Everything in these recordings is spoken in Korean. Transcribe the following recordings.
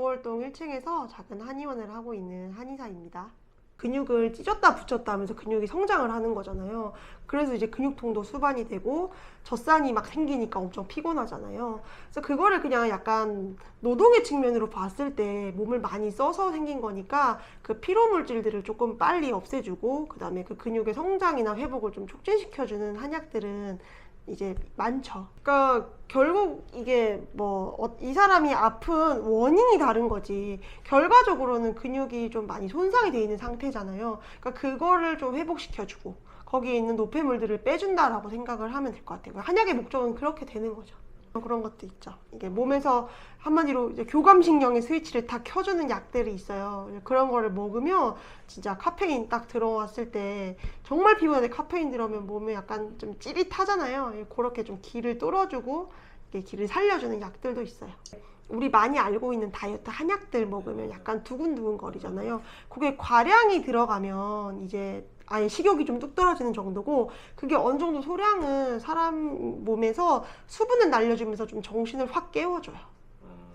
동호월동 1층에서 작은 한의원을 하고 있는 한의사입니다. 근육을 찢었다 붙였다 하면서 근육이 성장을 하는 거잖아요. 그래서 이제 근육통도 수반이 되고 젖산이 막 생기니까 엄청 피곤하잖아요. 그래서 그거를 그냥 약간 노동의 측면으로 봤을 때 몸을 많이 써서 생긴 거니까 그 피로 물질들을 조금 빨리 없애주고 그 다음에 그 근육의 성장이나 회복을 좀 촉진시켜주는 한약들은 이제 많죠. 그러니까 결국 이게 이 사람이 아픈 원인이 다른 거지 결과적으로는 근육이 좀 많이 손상이 돼 있는 상태잖아요. 그러니까 그거를 좀 회복시켜주고 거기에 있는 노폐물들을 빼준다라고 생각을 하면 될 것 같아요. 한약의 목적은 그렇게 되는 거죠. 그런 것도 있죠. 이게 몸에서 한마디로 이제 교감신경의 스위치를 다 켜주는 약들이 있어요. 그런 거를 먹으면 진짜 카페인 딱 들어왔을 때 정말 피곤한데 카페인 들어오면 몸에 약간 좀 찌릿하잖아요. 그렇게 좀 기를 뚫어주고 기를 살려주는 약들도 있어요. 우리 많이 알고 있는 다이어트 한약들 먹으면 약간 두근두근 거리잖아요. 그게 과량이 들어가면 이제 아예 식욕이 좀 뚝 떨어지는 정도고 그게 어느 정도 소량은 사람 몸에서 수분을 날려주면서 좀 정신을 확 깨워줘요.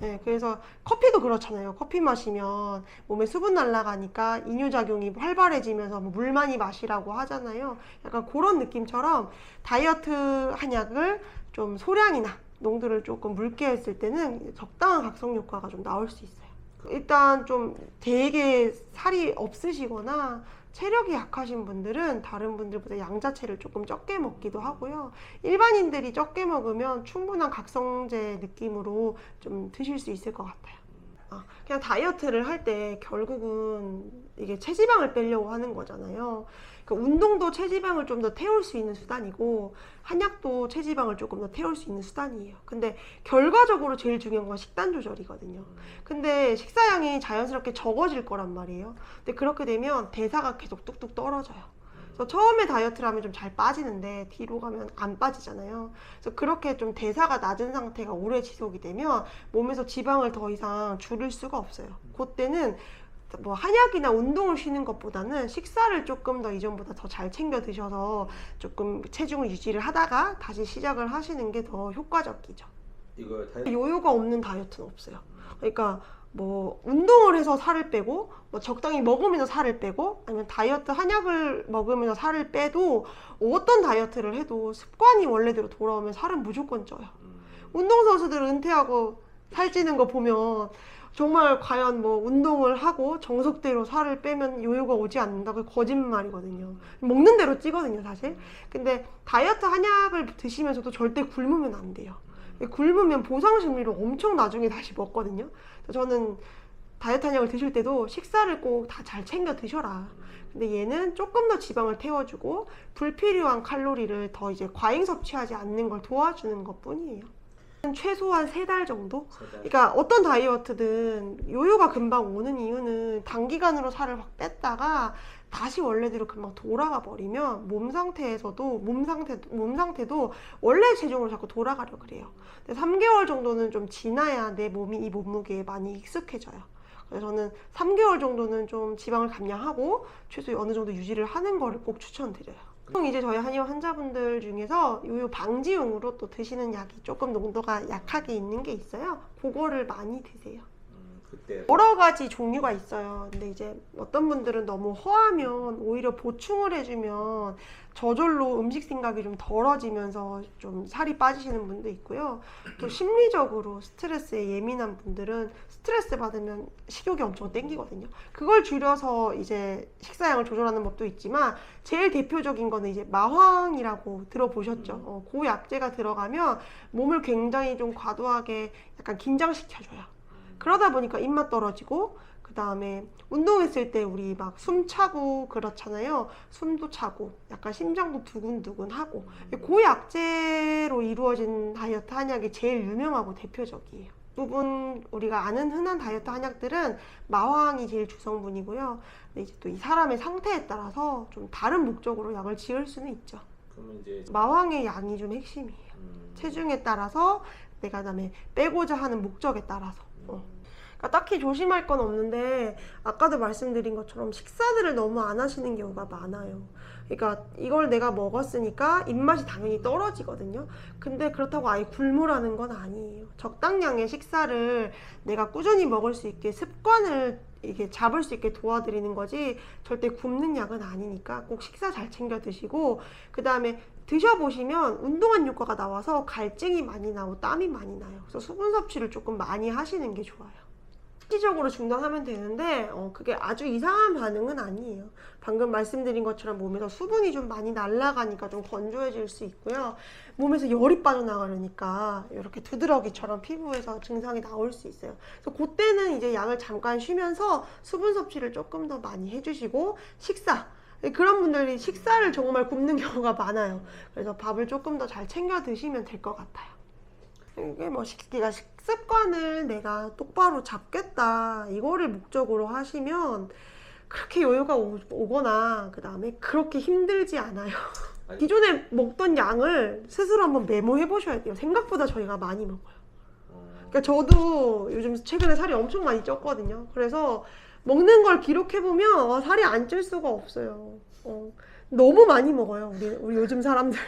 네, 그래서 커피도 그렇잖아요. 커피 마시면 몸에 수분 날아가니까 이뇨작용이 활발해지면서 물 많이 마시라고 하잖아요. 약간 그런 느낌처럼 다이어트 한약을 좀 소량이나 농도를 조금 묽게 했을 때는 적당한 각성 효과가 좀 나올 수 있어요. 일단 좀 되게 살이 없으시거나 체력이 약하신 분들은 다른 분들보다 양자체를 조금 적게 먹기도 하고요. 일반인들이 적게 먹으면 충분한 각성제 느낌으로 좀 드실 수 있을 것 같아요. 그냥 다이어트를 할 때 결국은 이게 체지방을 빼려고 하는 거잖아요. 그러니까 운동도 체지방을 좀 더 태울 수 있는 수단이고 한약도 체지방을 조금 더 태울 수 있는 수단이에요. 근데 결과적으로 제일 중요한 건 식단 조절이거든요. 근데 식사량이 자연스럽게 적어질 거란 말이에요. 근데 그렇게 되면 대사가 계속 뚝뚝 떨어져요. 그래서 처음에 다이어트를 하면 좀 잘 빠지는데 뒤로 가면 안 빠지잖아요. 그래서 그렇게 좀 대사가 낮은 상태가 오래 지속이 되면 몸에서 지방을 더 이상 줄일 수가 없어요. 그때는 한약이나 운동을 쉬는 것보다는 식사를 조금 더 이전보다 더 잘 챙겨 드셔서 조금 체중을 유지를 하다가 다시 시작을 하시는 게 더 효과적이죠. 요요가 없는 다이어트는 없어요. 그러니까 운동을 해서 살을 빼고 적당히 먹으면서 살을 빼고 아니면 다이어트 한약을 먹으면서 살을 빼도 어떤 다이어트를 해도 습관이 원래대로 돌아오면 살은 무조건 쪄요. 운동선수들 은퇴하고 살찌는 거 보면 정말 과연 운동을 하고 정석대로 살을 빼면 요요가 오지 않는다? 그 거짓말이거든요. 먹는 대로 찌거든요, 사실. 근데 다이어트 한약을 드시면서도 절대 굶으면 안 돼요. 굶으면 보상심리로 엄청 나중에 다시 먹거든요. 저는 다이어트 한약을 드실 때도 식사를 꼭 다 잘 챙겨 드셔라. 근데 얘는 조금 더 지방을 태워주고 불필요한 칼로리를 더 이제 과잉 섭취하지 않는 걸 도와주는 것 뿐이에요. 최소한 3달 정도? 그러니까 어떤 다이어트든 요요가 금방 오는 이유는 단기간으로 살을 확 뺐다가 다시 원래대로 금방 돌아가 버리면 몸 상태도 원래 체중으로 자꾸 돌아가려고 그래요. 근데 3개월 정도는 좀 지나야 내 몸이 이 몸무게에 많이 익숙해져요. 그래서 저는 3개월 정도는 좀 지방을 감량하고 최소 어느 정도 유지를 하는 거를 꼭 추천드려요. 보통 이제 저희 한의원 환자분들 중에서 요요 방지용으로 또 드시는 약이 조금 농도가 약하게 있는 게 있어요. 그거를 많이 드세요. 여러 가지 종류가 있어요. 근데 이제 어떤 분들은 너무 허하면 오히려 보충을 해주면 저절로 음식 생각이 좀 덜어지면서 좀 살이 빠지시는 분도 있고요. 또 심리적으로 스트레스에 예민한 분들은 스트레스 받으면 식욕이 엄청 땡기거든요. 그걸 줄여서 이제 식사량을 조절하는 법도 있지만 제일 대표적인 거는 이제 마황이라고 들어보셨죠? 그 약재가 들어가면 몸을 굉장히 좀 과도하게 약간 긴장시켜줘요. 그러다 보니까 입맛 떨어지고 그 다음에 운동했을 때 우리 막 숨 차고 그렇잖아요. 숨도 차고 약간 심장도 두근두근하고 그 약재로 이루어진 다이어트 한약이 제일 유명하고 대표적이에요. 대부분 우리가 아는 흔한 다이어트 한약들은 마황이 제일 주성분이고요. 근데 이제 또 이 사람의 상태에 따라서 좀 다른 목적으로 약을 지을 수는 있죠. 마황의 양이 좀 핵심이에요. 체중에 따라서 내가 그다음에 빼고자 하는 목적에 따라서. 그러니까 딱히 조심할 건 없는데 아까도 말씀드린 것처럼 식사들을 너무 안 하시는 경우가 많아요. 그러니까 이걸 내가 먹었으니까 입맛이 당연히 떨어지거든요. 근데 그렇다고 아예 굶으라는 건 아니에요. 적당량의 식사를 내가 꾸준히 먹을 수 있게 습관을 이게 잡을 수 있게 도와드리는 거지 절대 굶는 약은 아니니까 꼭 식사 잘 챙겨 드시고, 그 다음에 드셔보시면 운동한 효과가 나와서 갈증이 많이 나고 땀이 많이 나요. 그래서 수분 섭취를 조금 많이 하시는 게 좋아요. 일시적으로 중단하면 되는데 그게 아주 이상한 반응은 아니에요. 방금 말씀드린 것처럼 몸에서 수분이 좀 많이 날아가니까 좀 건조해질 수 있고요. 몸에서 열이 빠져나가려니까 이렇게 두드러기처럼 피부에서 증상이 나올 수 있어요. 그래서 그때는 이제 약을 잠깐 쉬면서 수분 섭취를 조금 더 많이 해주시고, 식사, 그런 분들이 식사를 정말 굶는 경우가 많아요. 그래서 밥을 조금 더 잘 챙겨 드시면 될 것 같아요. 이게 뭐 식습관을 내가 똑바로 잡겠다 이거를 목적으로 하시면 그렇게 여유가 오거나 그 다음에 그렇게 힘들지 않아요. 기존에 먹던 양을 스스로 한번 메모해 보셔야 돼요. 생각보다 저희가 많이 먹어요. 그러니까 저도 요즘 최근에 살이 엄청 많이 쪘거든요. 그래서 먹는 걸 기록해 보면 살이 안 찔 수가 없어요. 너무 많이 먹어요, 우리 요즘 사람들.